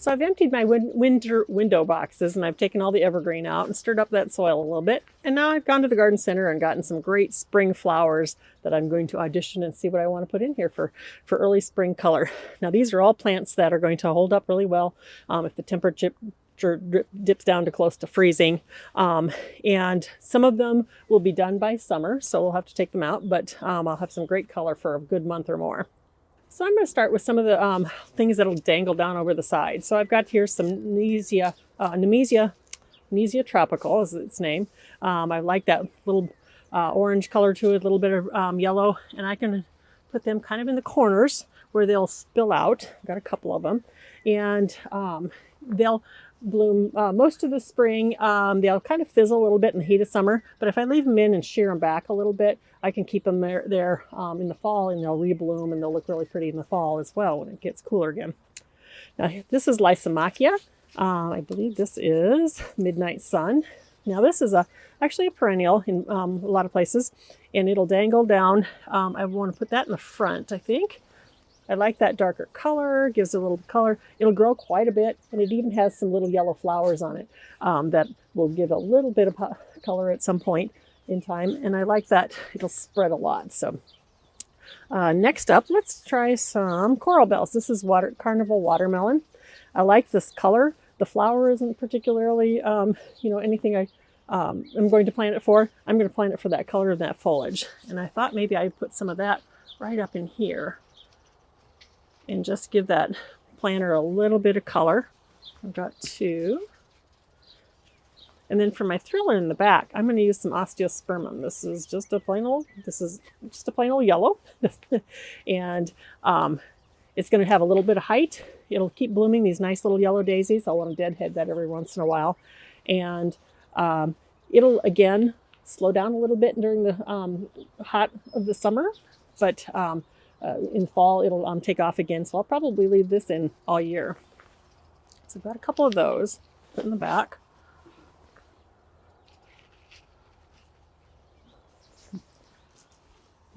So I've emptied my winter window boxes and I've taken all the evergreen out and stirred up that soil a little bit. And now I've gone to the garden center and gotten some great spring flowers that I'm going to audition and see what I want to put in here for early spring color. Now these are all plants that are going to hold up really well if the temperature dips down to close to freezing. And some of them will be done by summer, so we'll have to take them out, but I'll have some great color for a good month or more. So I'm going to start with some of the things that'll dangle down over the side. So I've got here some Nesia, Nesia tropical is its name. I like that little orange color to it, a little bit of yellow, and I can put them kind of in the corners where they'll spill out. I've got a couple of them, and they'll bloom most of the spring. They'll kind of fizzle a little bit in the heat of summer, but if I leave them in and shear them back a little bit, I can keep them there in the fall, and they'll rebloom and they'll look really pretty in the fall as well when it gets cooler again. Now this is Lysimachia. I believe this is Midnight Sun. Now this is actually a perennial in a lot of places, and it'll dangle down. I want to put that in the front, I think. I like that darker color, gives it a little color. It'll grow quite a bit, and it even has some little yellow flowers on it that will give a little bit of color at some point in time. And I like that it'll spread a lot. So next up, let's try some coral bells. This is Carnival Watermelon. I like this color. The flower isn't particularly, anything I'm going to plant it for. I'm going to plant it for that color of that foliage. And I thought maybe I'd put some of that right up in here and just give that planter a little bit of color. I've got two. And then for my thriller in the back, I'm going to use some osteospermum. This is just a plain old yellow. And it's going to have a little bit of height. It'll keep blooming these nice little yellow daisies. I'll want to deadhead that every once in a while. And it'll, again, slow down a little bit during the hot of the summer. But in fall, it'll take off again. So I'll probably leave this in all year. So I've got a couple of those put in the back.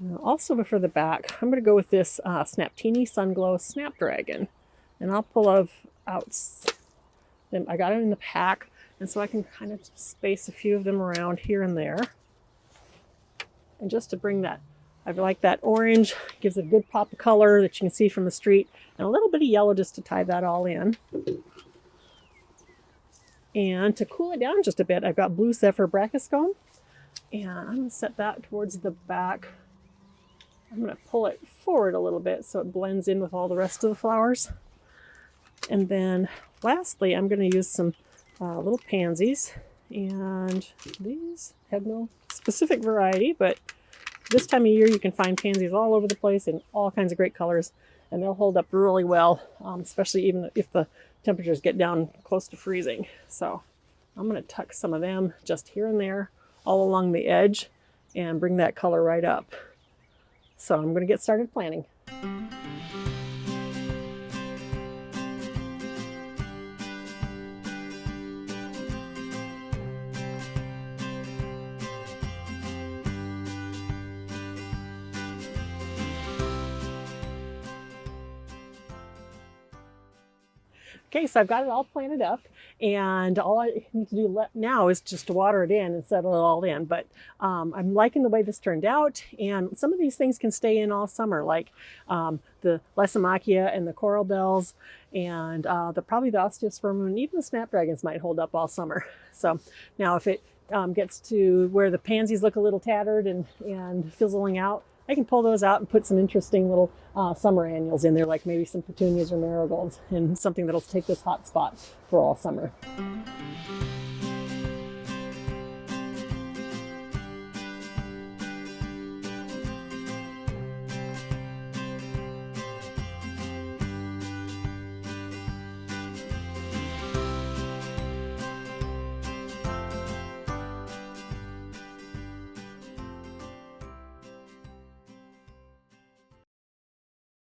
Now also for the back, I'm going to go with this Snaptini Sunglow Snapdragon. And I'll pull out them. I got it in the pack, and so I can kind of space a few of them around here and there. And just to bring that, I like that orange, gives it a good pop of color that you can see from the street, and a little bit of yellow just to tie that all in. And to cool it down just a bit, I've got blue Zephyr Brachyscome, and I'm going to set that towards the back. I'm going to pull it forward a little bit so it blends in with all the rest of the flowers. And then lastly, I'm going to use some little pansies, and these have no specific variety, but this time of year you can find pansies all over the place in all kinds of great colors, and they'll hold up really well, especially even if the temperatures get down close to freezing. So I'm going to tuck some of them just here and there all along the edge and bring that color right up. So I'm going to get started planting. Okay, so I've got it all planted up, and all I need to do now is just to water it in and settle it all in. But I'm liking the way this turned out, and some of these things can stay in all summer, like the Lysimachia and the coral bells, and probably the osteospermum, and even the snapdragons might hold up all summer. So now if it gets to where the pansies look a little tattered and fizzling out, I can pull those out and put some interesting little summer annuals in there, like maybe some petunias or marigolds, and something that'll take this hot spot for all summer.